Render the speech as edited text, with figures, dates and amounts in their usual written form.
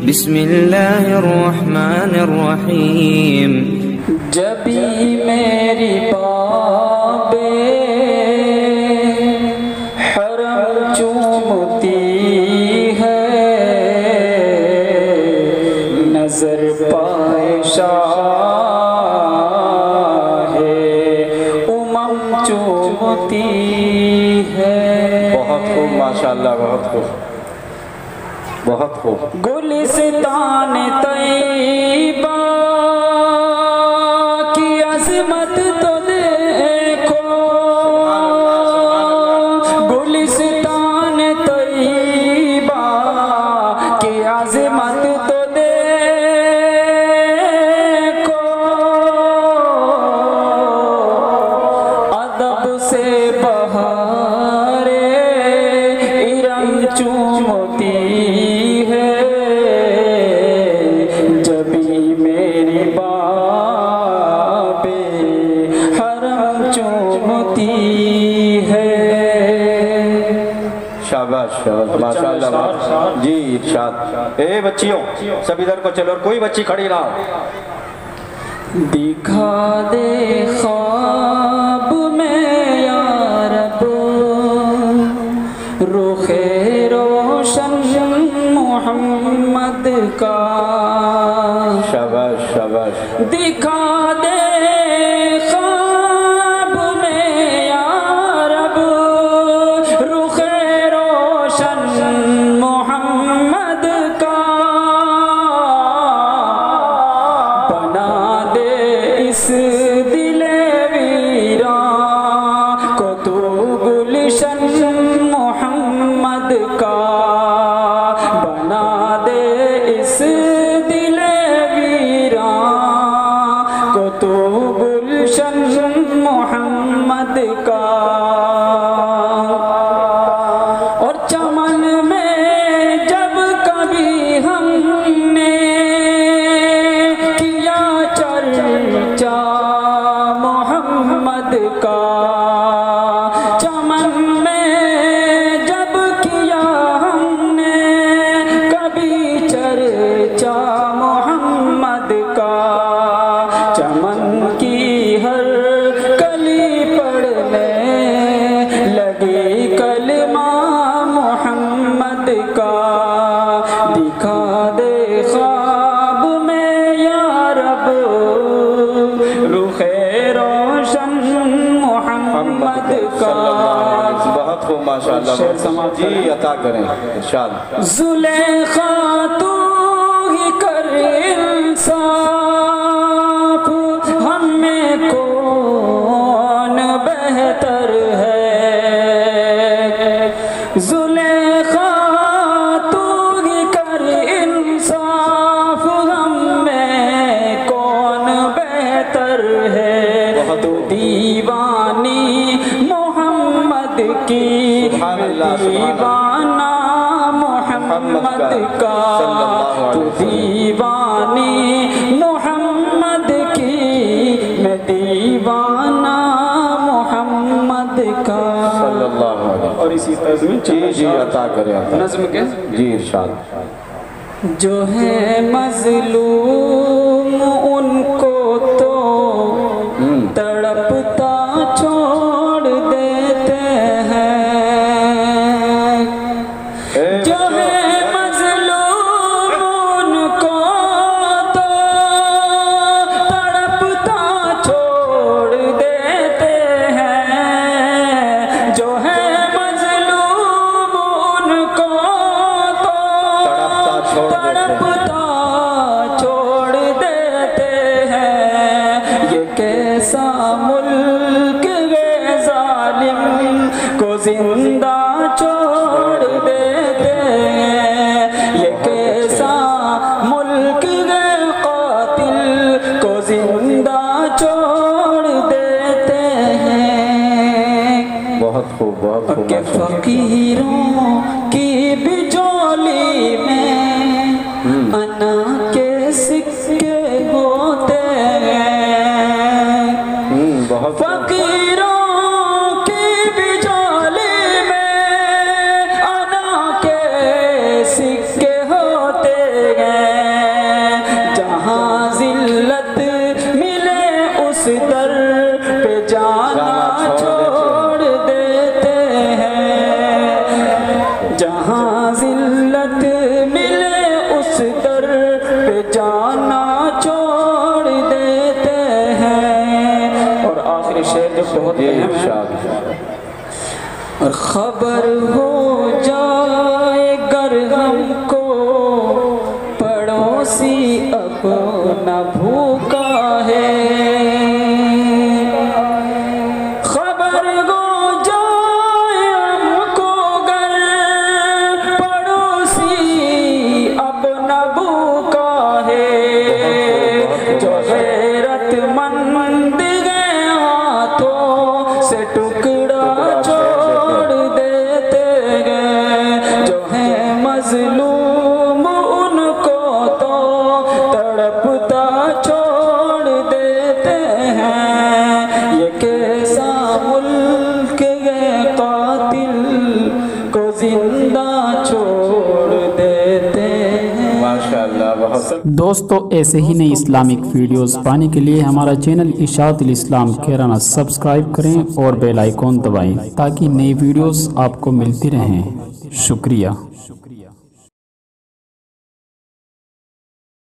بسم الله الرحمن الرحيم جبی میری باب حرم چومتی ہے نظر پائے شاہ امم چومتی ہے. بہت خوب ماشاءاللہ، بہت خوب، بہت خوب. گلستان طیبہ کی عظمت تو دیکھو، گلستان طیبہ کی عظمت تو دیکھو، ادب سے بہار ارم چومتی ہے جبی میری باب حرم چومتی ہے. شاباش شاباش ماشاءاللہ. جی ارشاد. اے بچیوں سب ادھر کو چلو، اور کوئی بچی کھڑی نہ ہو. دکھا دے خواب میں یا رب رخ روشن محمد کا، شاباش شاباش. دکھا دے خواب میں یا رب رخ روشن محمد کا، بنا دے اس دل ویران کو تو گلشن محمد کا، بنا دے اس دل ویران کو تو گلشن محمد کا. اور چمن میں جب کبھی ہم نے کیا چرچا محمد کا، چمن میں جب کیا ہم نے کبھی چرچا محمد کا، چمن کی ہر کلی پڑھنے لگی کلمہ محمد کا. دکھا دے خواب میں یا رب رخ روشن محمد کا. بہت خوب ماشاءاللہ. جی عطا کریں ارشاد. زلیخا تو ہی کر انصاف، ہم میں کون بہتر ہے. زلیخا تو ہی کر انصاف، ہم میں کون بہتر ہے. تو دیوانی محمد کی، دیوانہ محمد کا، تو دیوانی محمد کی، میں دیوانہ محمد کا. اور اسی طرز میں جی جی عطا کریں. نظم کے جی ارشاد. جو ہے مظلوم ان کو تو تڑپتا چھوڑ دیتے ہیں، جو ہے مظلوم ان کو تو تڑپتا چھوڑ دیتے ہیں، جو ہے مظلوم ان کو تو تڑپتا چھوڑ دیتے ہیں. یہ کیسا ملک ہے ظالم کو زندہ چھوڑ دیتے ہیں. یہ کیسا ملک ہے قاتل کو زندہ چھوڑ دیتے ہیں. بہت خوب بہت خوب. کہ فقیروں کی بجولی میں انا کے سکے ہوتے ہیں. بہت فقیروں کی بجولی میں انا کے سکے ہوتے ہیں. جی ارشاد اور خبر ہو جائے گر ہم کو پڑوسی اپنا بھوکا ہے، خبر ہو جائے ہم کو گر پڑوسی اپنا بھوکا ہے، جو غیرت مند گئے ہاتھوں سے ٹکڑا چھوڑ دیتے گئے، جو ہے مظلوم ان کو تو تڑپتا چھوڑ دیتے ہیں، یہ کیسا ملک ہے قاتل کو زندہ چھوڑ دیتے ہیں۔ ماشاءاللہ بہت دوستو ایسے ہی نئی اسلامک ویڈیوز پانے کے لیے ہمارا چینل اشاعت الاسلام کیرانا سبسکرائب کریں اور بیل آئیکن دبائیں تاکہ نئی ویڈیوز آپ کو ملتی رہیں۔ شکریہ۔